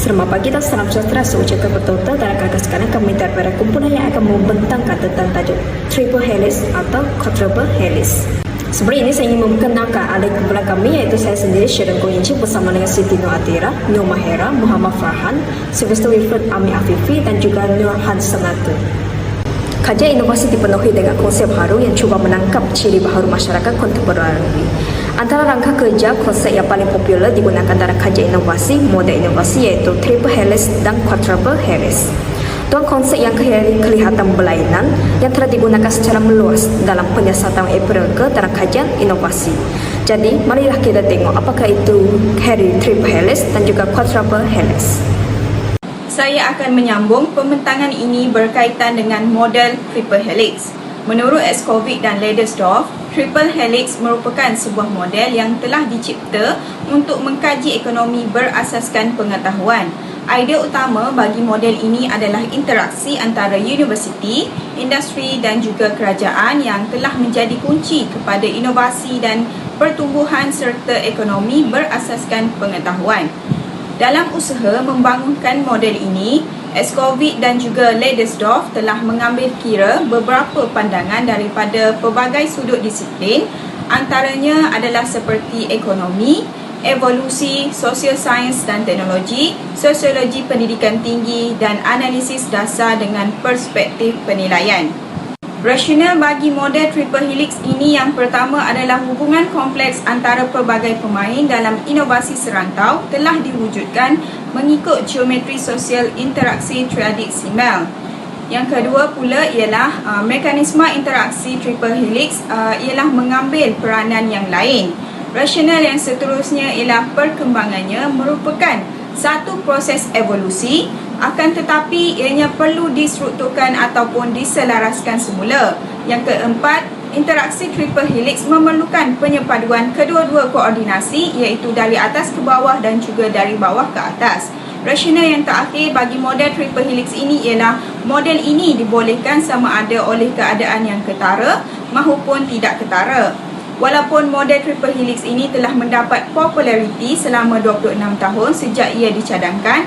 Selamat pagi dan salam sejahtera seucapkan bertotal dan akan sekarang kami daripada kumpulan yang akan membentangkan tentang tajuk Triple Helix atau Quadruple Helix. Sebelum ini saya ingin memperkenalkan ahli kumpulan kami iaitu saya sendiri Sharon Goyinci bersama dengan Siti Nur Atira, Nur Mahera, Muhammad Farhan, Sylvester Wilfred Ami Afifi dan juga Nur Han Senatu. Kajian inovasi dipenuhi dengan konsep baru yang cuba menangkap ciri baharu masyarakat kontemporari. Antara rangka kerja, konsep yang paling popular digunakan dalam kajian inovasi, model inovasi iaitu Triple Helix dan Quadruple Helix. Dua konsep yang kelihatan berlainan yang telah digunakan secara meluas dalam penyiasatan empirikal dalam kajian inovasi. Jadi, marilah kita tengok apakah itu Triple Helix dan juga Quadruple Helix. Saya akan menyambung pembentangan ini berkaitan dengan model Triple Helix. Menurut Escovic dan Ledersdorf, Triple Helix merupakan sebuah model yang telah dicipta untuk mengkaji ekonomi berasaskan pengetahuan. Idea utama bagi model ini adalah interaksi antara universiti, industri dan juga kerajaan yang telah menjadi kunci kepada inovasi dan pertumbuhan serta ekonomi berasaskan pengetahuan. Dalam usaha membangunkan model ini, Escovic dan juga Ledersdorf telah mengambil kira beberapa pandangan daripada pelbagai sudut disiplin, antaranya adalah seperti ekonomi, evolusi, sosial sains dan teknologi, sosiologi pendidikan tinggi dan analisis dasar dengan perspektif penilaian. Rasional bagi model Triple Helix ini yang pertama adalah hubungan kompleks antara pelbagai pemain dalam inovasi serantau telah diwujudkan mengikut geometri sosial interaksi triadik Simmel. Yang kedua pula ialah mekanisme interaksi Triple Helix ialah mengambil peranan yang lain. Rasional yang seterusnya ialah perkembangannya merupakan satu proses evolusi, akan tetapi ianya perlu distrukturkan ataupun diselaraskan semula. Yang keempat, interaksi Triple Helix memerlukan penyepaduan kedua-dua koordinasi iaitu dari atas ke bawah dan juga dari bawah ke atas. Rasional yang terakhir bagi model Triple Helix ini ialah model ini dibolehkan sama ada oleh keadaan yang ketara maupun tidak ketara. Walaupun model Triple Helix ini telah mendapat populariti selama 26 tahun sejak ia dicadangkan,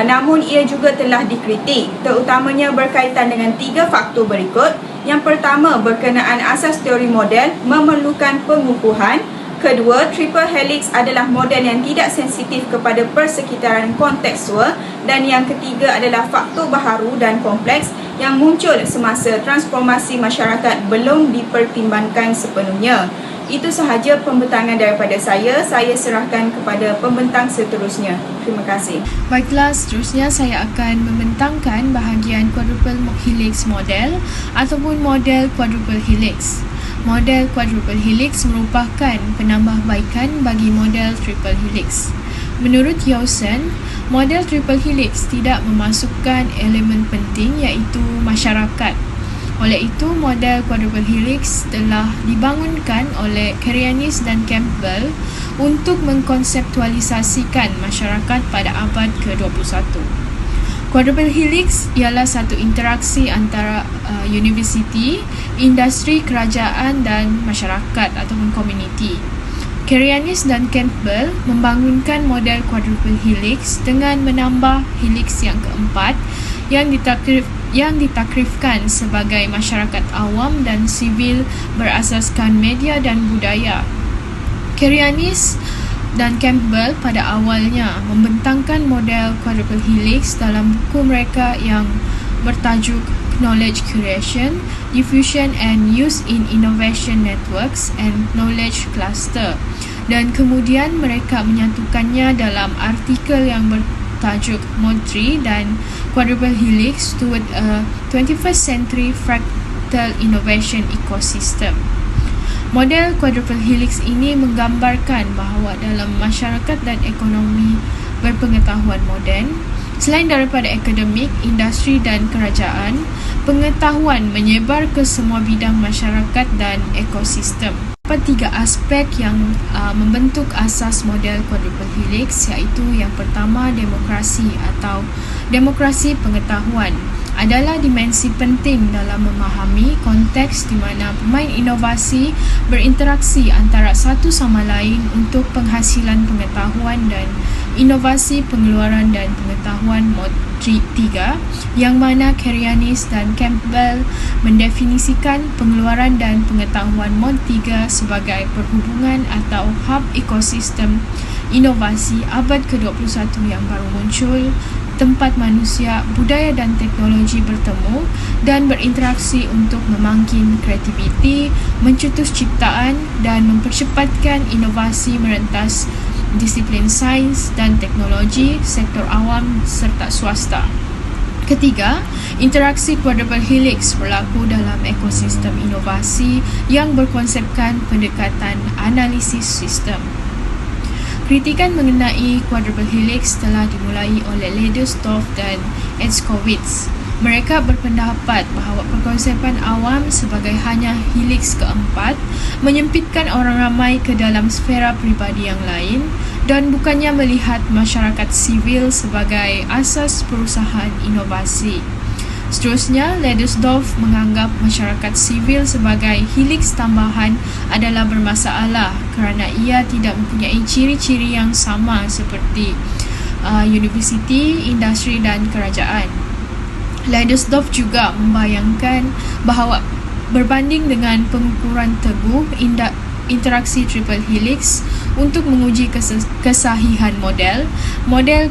namun ia juga telah dikritik, terutamanya berkaitan dengan 3 faktor berikut. Yang pertama, berkenaan asas teori model memerlukan pengukuhan. Kedua, Triple Helix adalah model yang tidak sensitif kepada persekitaran kontekstual. Dan yang ketiga adalah faktor baharu dan kompleks yang muncul semasa transformasi masyarakat belum dipertimbangkan sepenuhnya. Itu sahaja pembentangan daripada saya. Saya serahkan kepada pembentang seterusnya. Terima kasih. Baiklah, seterusnya saya akan membentangkan bahagian Quadruple Helix model ataupun model Quadruple Helix. Model Quadruple Helix merupakan penambahbaikan bagi model Triple Helix. Menurut Yawson, model Triple Helix tidak memasukkan elemen penting iaitu masyarakat. Oleh itu, model Quadruple Helix telah dibangunkan oleh Kerianis dan Campbell untuk mengkonseptualisasikan masyarakat pada abad ke-21. Quadruple Helix ialah satu interaksi antara universiti, industri, kerajaan dan masyarakat ataupun komuniti. Kerianis dan Campbell membangunkan model Quadruple Helix dengan menambah helix yang keempat yang ditakrifkan sebagai masyarakat awam dan sivil berasaskan media dan budaya. Kerianis dan Campbell pada awalnya membentangkan model Quadruple Helix dalam buku mereka yang bertajuk Knowledge Creation, Diffusion and Use in Innovation Networks and Knowledge Cluster, dan kemudian mereka menyatukannya dalam artikel yang bertajuk Mod 3 dan Quadruple Helix toward a 21st Century Fractal Innovation Ecosystem. Model Quadruple Helix ini menggambarkan bahawa dalam masyarakat dan ekonomi berpengetahuan moden, selain daripada akademik, industri dan kerajaan, pengetahuan menyebar ke semua bidang masyarakat dan ekosistem. Terdapat 3 aspek yang membentuk asas model Quadruple Helix, iaitu yang pertama, demokrasi atau demokrasi pengetahuan adalah dimensi penting dalam memahami konteks di mana pemain inovasi berinteraksi antara satu sama lain untuk penghasilan pengetahuan dan inovasi pengeluaran dan pengetahuan mod 3, yang mana Karianis dan Campbell mendefinisikan pengeluaran dan pengetahuan mod 3 sebagai perhubungan atau hub ekosistem inovasi abad ke-21 yang baru muncul, tempat manusia, budaya dan teknologi bertemu dan berinteraksi untuk memangkin kreativiti, mencetus ciptaan dan mempercepatkan inovasi merentas disiplin sains dan teknologi, sektor awam serta swasta. Ketiga, interaksi quadruple helix berlaku dalam ekosistem inovasi yang berkonsepkan pendekatan analisis sistem. Kritikan mengenai quadruple helix telah dimulai oleh Ledersdorf dan Edskowitz. Mereka berpendapat bahawa perkonsepan awam sebagai hanya helix keempat menyempitkan orang ramai ke dalam sfera peribadi yang lain dan bukannya melihat masyarakat sivil sebagai asas perusahaan inovasi. Seterusnya, Ledersdorf menganggap masyarakat sivil sebagai helix tambahan adalah bermasalah kerana ia tidak mempunyai ciri-ciri yang sama seperti universiti, industri dan kerajaan. Ledersdorf juga membayangkan bahawa berbanding dengan pengukuran teguh interaksi triple helix untuk menguji kesahihan model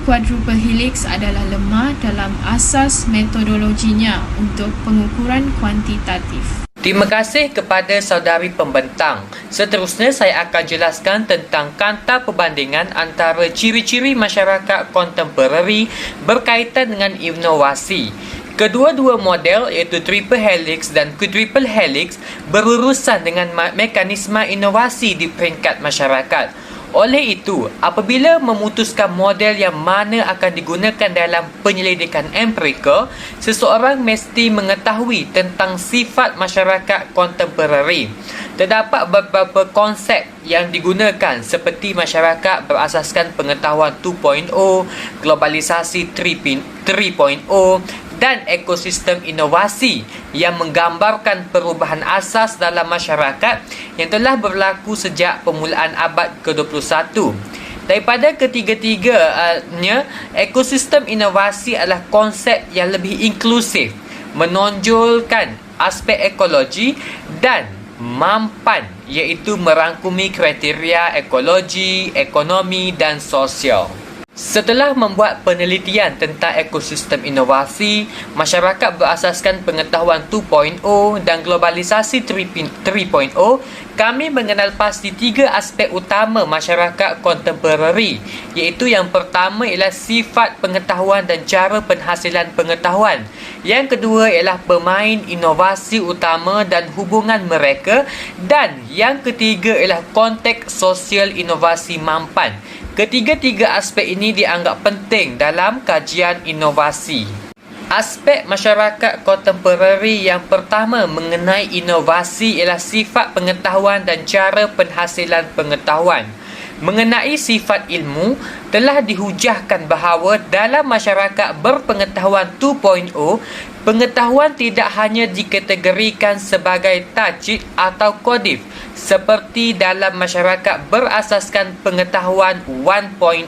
quadruple helix adalah lemah dalam asas metodologinya untuk pengukuran kuantitatif. Terima kasih kepada saudari pembentang. Seterusnya saya akan jelaskan tentang kanta perbandingan antara ciri-ciri masyarakat kontemporari berkaitan dengan inovasi. Kedua-dua model iaitu triple helix dan quadruple helix berurusan dengan mekanisme inovasi di peringkat masyarakat. Oleh itu, apabila memutuskan model yang mana akan digunakan dalam penyelidikan empirikal, seseorang mesti mengetahui tentang sifat masyarakat kontemporari. Terdapat beberapa konsep yang digunakan seperti masyarakat berasaskan pengetahuan 2.0, globalisasi 3.0 dan ekosistem inovasi yang menggambarkan perubahan asas dalam masyarakat yang telah berlaku sejak permulaan abad ke-21. Daripada ketiga-tiganya, ekosistem inovasi adalah konsep yang lebih inklusif, menonjolkan aspek ekologi dan mampan, iaitu merangkumi kriteria ekologi, ekonomi dan sosial. Setelah membuat penelitian tentang ekosistem inovasi, masyarakat berasaskan pengetahuan 2.0 dan globalisasi 3.0, kami mengenal pasti tiga aspek utama masyarakat kontemporari, iaitu yang pertama ialah sifat pengetahuan dan cara penghasilan pengetahuan. Yang kedua ialah pemain inovasi utama dan hubungan mereka, dan yang ketiga ialah konteks sosial inovasi mampan. Ketiga-tiga aspek ini dianggap penting dalam kajian inovasi. Aspek masyarakat kontemporari yang pertama mengenai inovasi ialah sifat pengetahuan dan cara penghasilan pengetahuan. Mengenai sifat ilmu, telah dihujahkan bahawa dalam masyarakat berpengetahuan 2.0, pengetahuan tidak hanya dikategorikan sebagai tajid atau kodif seperti dalam masyarakat berasaskan pengetahuan 1.0.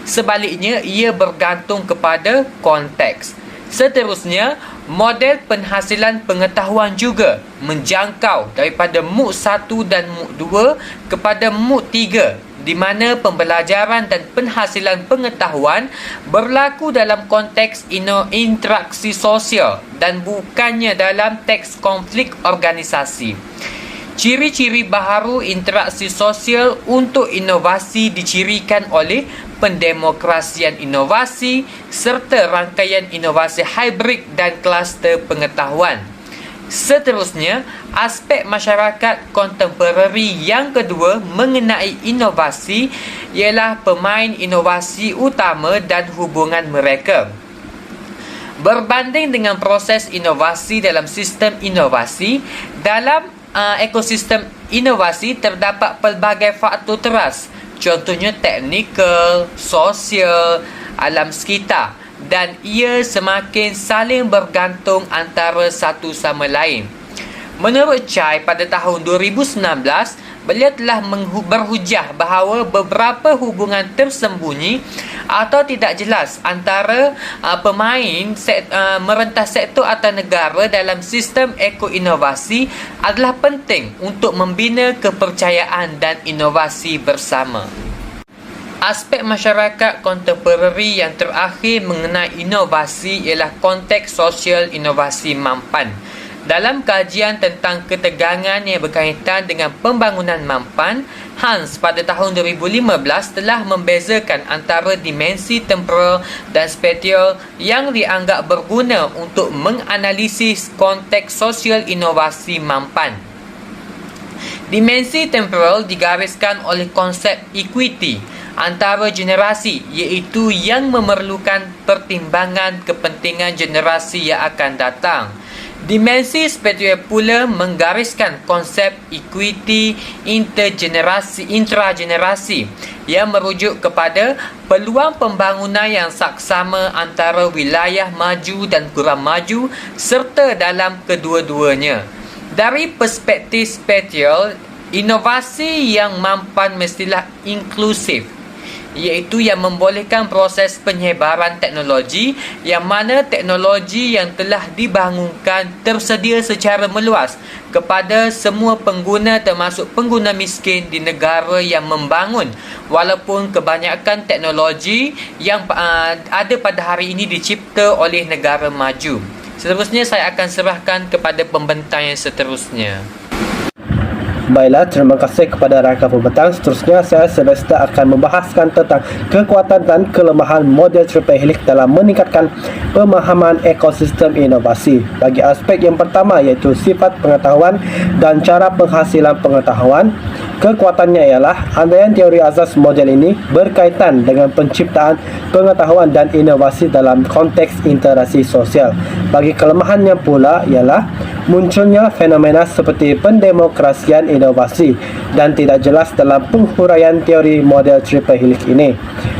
Sebaliknya, ia bergantung kepada konteks. Seterusnya, model penghasilan pengetahuan juga menjangkau daripada MOOC 1 dan MOOC 2 kepada MOOC 3, di mana pembelajaran dan penghasilan pengetahuan berlaku dalam konteks interaksi sosial dan bukannya dalam teks konflik organisasi. Ciri-ciri baharu interaksi sosial untuk inovasi dicirikan oleh pendemokrasian inovasi serta rangkaian inovasi hybrid dan kluster pengetahuan. Seterusnya, aspek masyarakat kontemporari yang kedua mengenai inovasi ialah pemain inovasi utama dan hubungan mereka. Berbanding dengan proses inovasi dalam sistem inovasi, dalam ekosistem inovasi terdapat pelbagai faktor teras, contohnya teknikal, sosial, alam sekitar, dan ia semakin saling bergantung antara satu sama lain. Menurut Chai, pada tahun 2019, beliau telah berhujah bahawa beberapa hubungan tersembunyi atau tidak jelas antara pemain merentas sektor atau negara dalam sistem ekoinovasi adalah penting untuk membina kepercayaan dan inovasi bersama. Aspek masyarakat kontemporari yang terakhir mengenai inovasi ialah konteks sosial inovasi mampan. Dalam kajian tentang ketegangan yang berkaitan dengan pembangunan mampan, Hans pada tahun 2015 telah membezakan antara dimensi temporal dan spatial yang dianggap berguna untuk menganalisis konteks sosial inovasi mampan. Dimensi temporal digariskan oleh konsep equity antara generasi, iaitu yang memerlukan pertimbangan kepentingan generasi yang akan datang. Dimensi spatial pula menggariskan konsep equity intragenerasi yang merujuk kepada peluang pembangunan yang saksama antara wilayah maju dan kurang maju serta dalam kedua-duanya. Dari perspektif spatial, inovasi yang mampan mestilah inklusif, iaitu yang membolehkan proses penyebaran teknologi yang mana teknologi yang telah dibangunkan tersedia secara meluas kepada semua pengguna termasuk pengguna miskin di negara yang membangun, walaupun kebanyakan teknologi yang ada pada hari ini dicipta oleh negara maju. Seterusnya saya akan serahkan kepada pembentang yang seterusnya. Baiklah, terima kasih kepada rakan pembentang. Seterusnya saya Sylvester akan membahaskan tentang kekuatan dan kelemahan model triple helix dalam meningkatkan pemahaman ekosistem inovasi. Bagi aspek yang pertama iaitu sifat pengetahuan dan cara penghasilan pengetahuan, kekuatannya ialah andaian teori asas model ini berkaitan dengan penciptaan pengetahuan dan inovasi dalam konteks interaksi sosial. Bagi kelemahannya pula ialah munculnya fenomena seperti pendemokrasian inovasi dan tidak jelas dalam penghuraian teori model triple helix ini.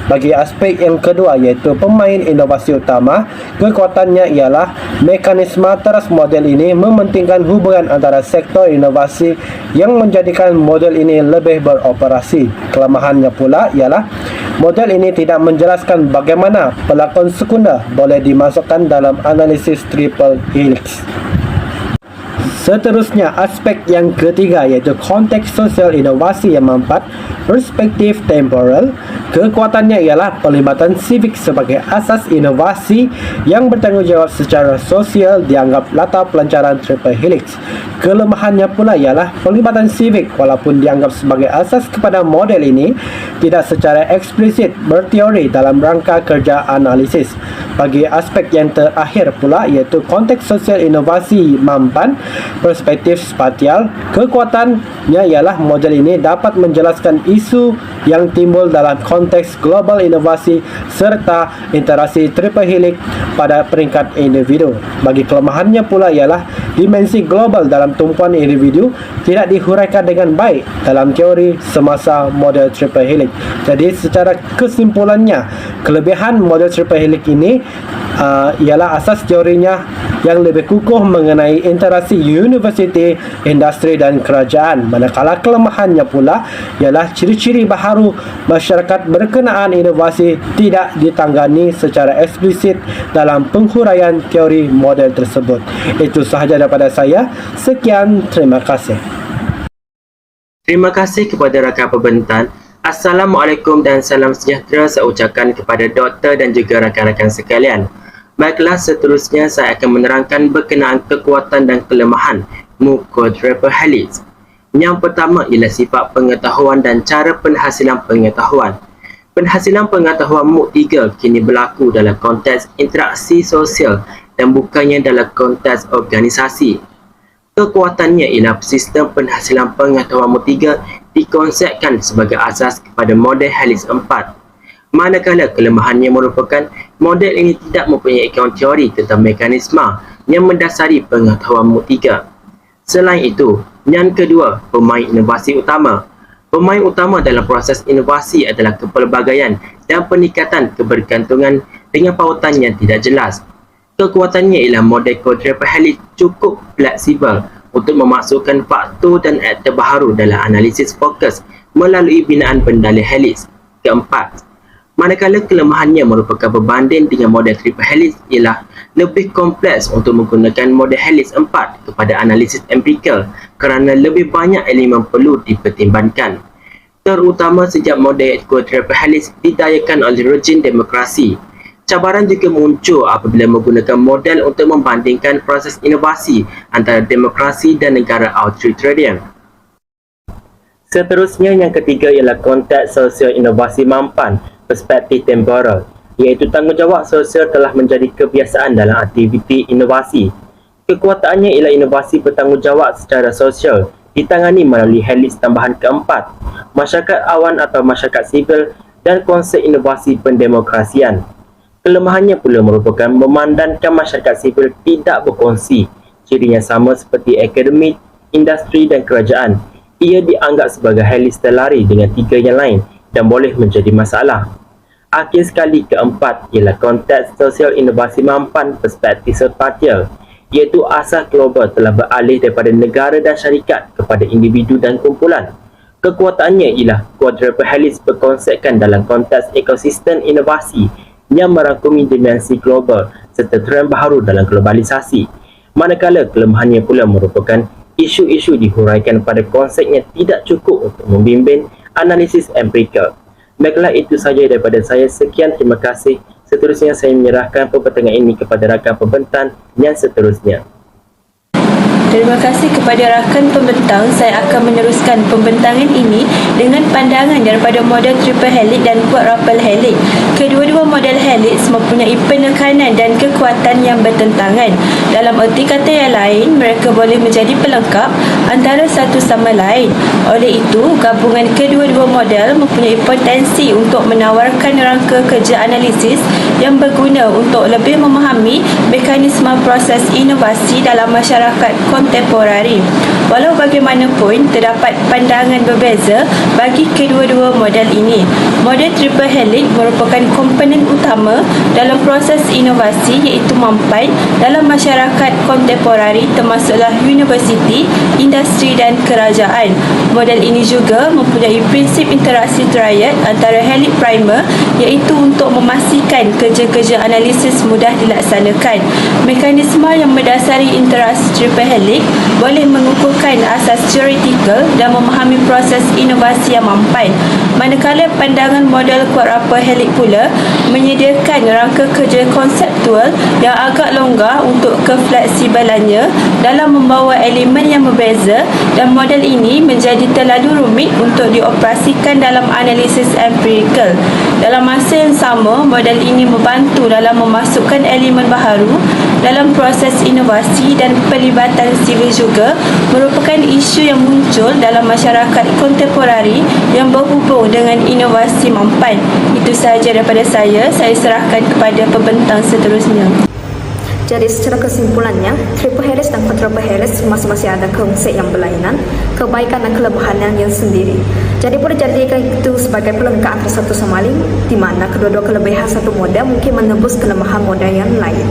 Bagi aspek yang kedua iaitu pemain inovasi utama, kekuatannya ialah mekanisme teras model ini mementingkan hubungan antara sektor inovasi yang menjadikan model ini lebih beroperasi. Kelemahannya pula ialah model ini tidak menjelaskan bagaimana pelakon sekunder boleh dimasukkan dalam analisis triple helix. Seterusnya, aspek yang ketiga iaitu konteks sosial inovasi yang mampat, perspektif temporal. Kekuatannya ialah pelibatan sivik sebagai asas inovasi yang bertanggungjawab secara sosial dianggap latar pelancaran triple helix. Kelemahannya pula ialah pelibatan sivik walaupun dianggap sebagai asas kepada model ini tidak secara eksplisit berteori dalam rangka kerja analisis. Bagi aspek yang terakhir pula iaitu konteks sosial inovasi mampan, perspektif spatial. Kekuatannya ialah model ini dapat menjelaskan isu yang timbul dalam konteks global inovasi serta interaksi triple helix pada peringkat individu. Bagi kelemahannya pula ialah dimensi global dalam tumpuan individu tidak dihuraikan dengan baik dalam teori semasa model triple helix. Jadi secara kesimpulannya, kelebihan model triple helix ini ialah asas teorinya yang lebih kukuh mengenai interaksi universiti, industri dan kerajaan. Manakala kelemahannya pula ialah ciri-ciri baharu masyarakat berkenaan inovasi tidak ditanggani secara eksplisit dalam penghuraian teori model tersebut. Itu sahaja daripada saya. Sekian, terima kasih. Terima kasih kepada rakan pembentang. Assalamualaikum dan salam sejahtera saya ucapkan kepada doktor dan juga rakan-rakan sekalian. Baiklah, seterusnya saya akan menerangkan berkenaan kekuatan dan kelemahan muka triple helix. Yang pertama ialah sifat pengetahuan dan cara penghasilan pengetahuan. Penghasilan pengetahuan MOOC 3 kini berlaku dalam konteks interaksi sosial dan bukannya dalam konteks organisasi. Kekuatannya ialah sistem penghasilan pengetahuan MOOC 3 dikonsepkan sebagai asas kepada model helix 4. Manakala kelemahannya merupakan model ini tidak mempunyai akaun teori tentang mekanisme yang mendasari pengetahuan MOOC 3. Selain itu, yang kedua, pemain inovasi utama. Pemain utama dalam proses inovasi adalah kepelbagaian dan peningkatan kebergantungan dengan pautan yang tidak jelas. Kekuatannya ialah model triple helix cukup fleksibel untuk memasukkan faktor dan aktor baharu dalam analisis fokus melalui binaan pendalih helix. Keempat, manakala kelemahannya merupakan berbanding dengan model triple helix ialah lebih kompleks untuk menggunakan model helix 4 kepada analisis empirikal kerana lebih banyak elemen perlu dipertimbangkan. Terutama sejak model triple helix didayakan oleh rejim demokrasi. Cabaran juga muncul apabila menggunakan model untuk membandingkan proses inovasi antara demokrasi dan negara authoritarian. Seterusnya, yang ketiga ialah konteks sosial inovasi mampan, perspektif temporal, iaitu tanggungjawab sosial telah menjadi kebiasaan dalam aktiviti inovasi. Kekuatannya ialah inovasi bertanggungjawab secara sosial ditangani melalui helix tambahan keempat, masyarakat awan atau masyarakat sivil dan konsep inovasi pendemokrasian. Kelemahannya pula merupakan memandangkan masyarakat sivil tidak berkongsi cirinya sama seperti akademik, industri dan kerajaan. Ia dianggap sebagai helix terlari dengan tiga yang lain dan boleh menjadi masalah. Akhir sekali, keempat ialah konteks sosial inovasi mampan perspektif spatial, iaitu asas global telah beralih daripada negara dan syarikat kepada individu dan kumpulan. Kekuatannya ialah quadruple helix berkonsepkan dalam konteks ekosistem inovasi yang merangkumi dimensi global serta trend baharu dalam globalisasi. Manakala kelemahannya pula merupakan isu-isu dihuraikan pada konsep yang tidak cukup untuk membimbing analisis empirikal. Baiklah, itu sahaja daripada saya. Sekian, terima kasih. Seterusnya saya menyerahkan pembentangan ini kepada rakan pembentang yang seterusnya. Terima kasih kepada rakan pembentang. Saya akan meneruskan pembentangan ini dengan pandangan daripada model triple helix dan quadruple helix. Kedua-dua model helix mempunyai penekanan dan kekuatan yang bertentangan. Dalam erti kata yang lain, mereka boleh menjadi pelengkap antara satu sama lain. Oleh itu, gabungan kedua-dua model mempunyai potensi untuk menawarkan rangka kerja analisis yang berguna untuk lebih memahami mekanisme proses inovasi dalam masyarakat kontemporari. Walau bagaimanapun, terdapat pandangan berbeza bagi kedua-dua model ini. Model triple helix merupakan komponen utama dalam proses inovasi, iaitu mampan dalam masyarakat kontemporari termasuklah universiti, industri dan kerajaan. Model ini juga mempunyai prinsip interaksi triad antara helix primer, iaitu untuk memastikan kerja-kerja analisis mudah dilaksanakan. Mekanisme yang mendasari interaksi triple helix boleh mengukuhkan asas teoretikal dan memahami proses inovasi yang mampan. Manakala pandangan model quadruple helix pula menyediakan rangka kerja konseptual yang agak longgar untuk kefleksibelannya dalam membawa elemen yang berbeza, dan model ini menjadi terlalu rumit untuk dioperasikan dalam analisis empirikal. Dalam masa yang sama, model ini membantu dalam memasukkan elemen baharu dalam proses inovasi, dan pelibatan sivil juga merupakan isu yang muncul dalam masyarakat kontemporari yang berhubung dengan inovasi mampan. Itu sahaja daripada saya. Saya serahkan kepada pembentang seterusnya. Jadi secara kesimpulannya, triple helix dan quadruple helix masing-masing ada konsep yang berlainan, kebaikan dan kelemahan yang sendiri. Jadi boleh jadikan itu sebagai pelengkap antara satu sama lain, di mana kedua-dua kelebihan satu model mungkin menembus kelemahan model yang lain.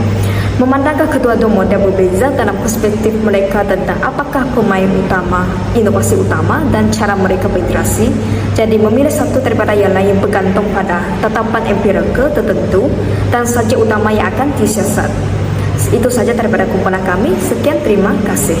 Memandangkan kedua-dua model berbeza dalam perspektif mereka tentang apakah pemain utama, inovasi utama dan cara mereka berinteraksi. Jadi memilih satu daripada yang lain bergantung pada tetapan empirikal tertentu dan subjek utama yang akan disiasat. Itu saja daripada kumpulan kami. Sekian, terima kasih.